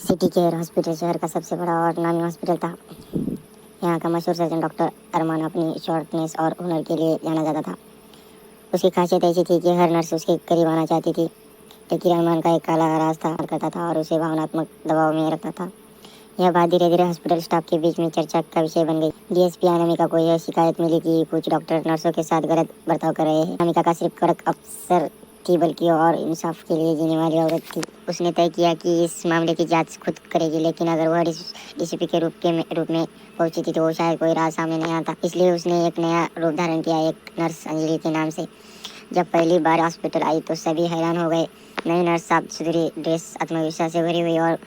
City care hospital शहर का सबसे बड़ा और नामी हॉस्पिटल था। यहाँ का मशहूर सर्जन डॉक्टर अरमान अपनी शॉर्टनेस और हुनर के लिए जाना जाता था। उसकी खासियत ऐसी थी कि हर नर्स उसके करीब आना चाहती थी। लेकिन अरमान का एक काला राज था करता था और उसे भावनात्मक दबाव में रखता था। यह बात धीरे धीरे हॉस्पिटल स्टाफ के बीच में चर्चा का विषय बन गई। डीएसपी अनामिका को यह शिकायत मिली कि कुछ डॉक्टर नर्सों के साथ गलत बर्ताव कर रहे हैं। अनामिका का सिर्फ कड़क अफसर थी बल्कि और इंसाफ के लिए जीने वाली औरत थी। उसने तय किया कि इस मामले की जांच खुद करेगी, लेकिन अगर वह डीसीपी के रूप में पहुंची थी तो शायद कोई राज सामने नहीं आता। इसलिए उसने एक नया रूप धारण किया, एक नर्स अंजलि के नाम से। जब पहली बार हॉस्पिटल आई तो सभी हैरान हो गए। नई नर्स साफ सुथरी ड्रेस, आत्मविश्वास से भरी हुई और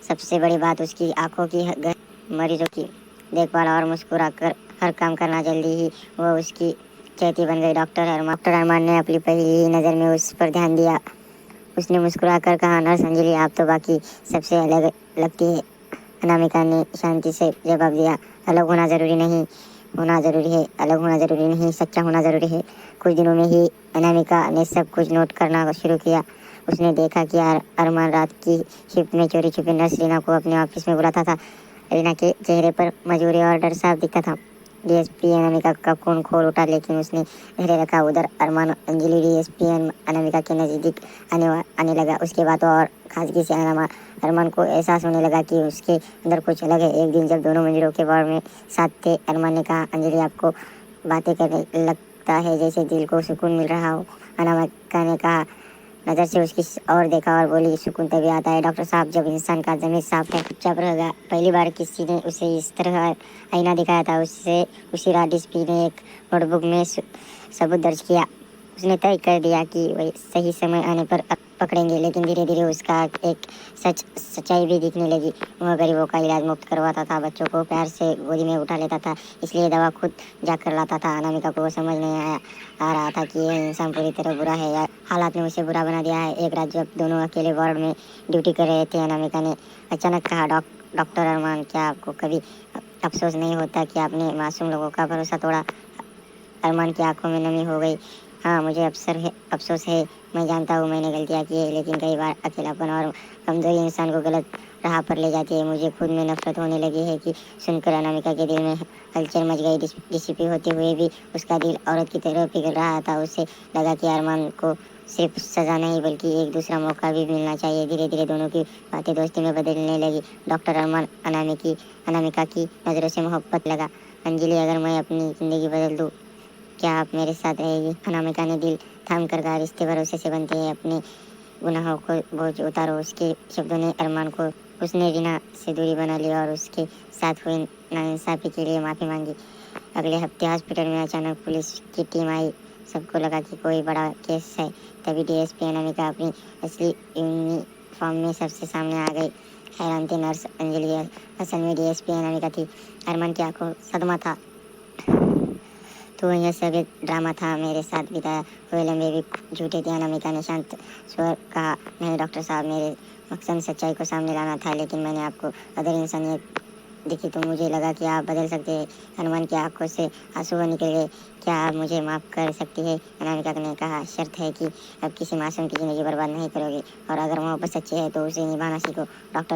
सबसे बड़ी बात उसकी आंखों की मरीजों की देखभाल और मुस्कुरा कर हर काम करना। जल्दी ही वह उसकी चहेती बन गई। डॉक्टर अरमान ने अपनी पहली नज़र में उस पर ध्यान दिया। उसने मुस्कुरा कर कहा, नर्स अंजलि, आप तो बाकी सबसे अलग लगती है। अनामिका ने शांति से जवाब दिया, अलग होना जरूरी नहीं, होना जरूरी है। अलग होना जरूरी नहीं, सच्चा होना जरूरी है। कुछ दिनों में ही अनामिका ने सब कुछ नोट करना शुरू किया। उसने देखा कि अरमान रात की शिफ्ट में चोरी छुपे नर्स रीना को अपने ऑफिस में बुलाता था। रीना के चेहरे पर मजबूरी और डर साफ दिखता था। डीएसपी अनामिका का खून खोल उठा, लेकिन उसने धैर्य रखा। उधर अरमान अंजलि डीएसपी अनामिका के नज़दीक आने लगा। उसकी बातों और खासगी से अरमान को एहसास होने लगा कि उसके अंदर कुछ अलग है। एक दिन जब दोनों मंजिलों के वार्ड में साथ थे, अरमान ने कहा, अंजलि, आपको बातें करने लगता है जैसे दिल को सुकून मिल रहा हो। अनामिका ने कहा, नज़र से उसकी और देखा और बोली, सुकून तभी आता है डॉक्टर साहब जब इंसान का ज़मीर साफ है। चुपचाप रह गया। पहली बार किसी ने उसे इस तरह आईना दिखाया था। उससे उसी रात डीएसपी ने एक नोटबुक में सबूत दर्ज किया। उसने तय कर दिया कि वह सही समय आने पर पकड़ेंगे। लेकिन धीरे धीरे उसका एक सच्चाई भी दिखने लगी। वह गरीबों का इलाज मुफ्त करवाता था, बच्चों को प्यार से गोदी में उठा लेता था, इसलिए दवा खुद जाकर लाता था। अनामिका को समझ नहीं आ रहा था कि यह इंसान पूरी तरह बुरा है या हालात ने उसे बुरा बना दिया है। एक रात जब दोनों अकेले वार्ड में ड्यूटी कर रहे थे, अनामिका ने अचानक कहा, डॉक्टर अरमान, क्या आपको कभी अफसोस नहीं होता कि आपने मासूम लोगों का भरोसा तोड़ा? अरमान की आंखों में नमी हो गई। हाँ, मुझे अफसोस है। मैं जानता हूँ मैंने गलतियाँ की है, लेकिन कई बार अकेलापन और कमजोरी इंसान को गलत राह पर ले जाती है। मुझे खुद में नफरत होने लगी है कि सुनकर अनामिका के दिल में हलचल मच गई। डीसीपी होते हुए भी उसका दिल औरत की तरह पिघल रहा था। उसे लगा कि अरमान को सिर्फ सजा नहीं बल्कि एक दूसरा मौका भी मिलना चाहिए। धीरे धीरे दोनों की बातें दोस्ती में बदलने लगी। डॉक्टर अरमान अनामिका की नज़रों से मोहब्बत लगा। अंजलि, अगर मैं अपनी ज़िंदगी बदल दूँ, क्या आप मेरे साथ रहेगी? अनामिका ने दिल थाम कर कहा, रिश्ते भरोसे से बनते हैं, अपने गुनाहों को बोझ उतारो। उसके शब्दों ने अरमान को उसने रीना से दूरी बना ली और उसके साथ हुई नाइंसाफी के लिए माफ़ी मांगी। अगले हफ्ते हॉस्पिटल में अचानक पुलिस की टीम आई। सबको लगा कि कोई बड़ा केस है। तभी डीएसपी अनामिका अपनी असली यूनिफॉर्म में सबसे सामने आ गई। हैरान थी नर्स अंजलि असल में डीएसपी अनामिका थी। अरमान की आंखों सदमा था। तो यह सब एक ड्रामा था, मेरे साथ बिताए हुए लम्बे भी झूठे थे। अनामिका ने शांत स्वर कहा, नहीं डॉक्टर साहब, मेरे मकसद सच्चाई को सामने लाना था, लेकिन मैंने आपको अदर इंसानियत दिखी तो मुझे लगा कि आप बदल सकते हैं। हनुमान की आंखों से आंसू निकल गए। क्या आप मुझे माफ़ कर सकती है? अनामिका ने कहा, शर्त है कि अब किसी मासूम की ज़िंदगी बर्बाद नहीं करोगे, और अगर मोहब्बत सच्ची है तो उसे निभाना सीखो। डॉक्टर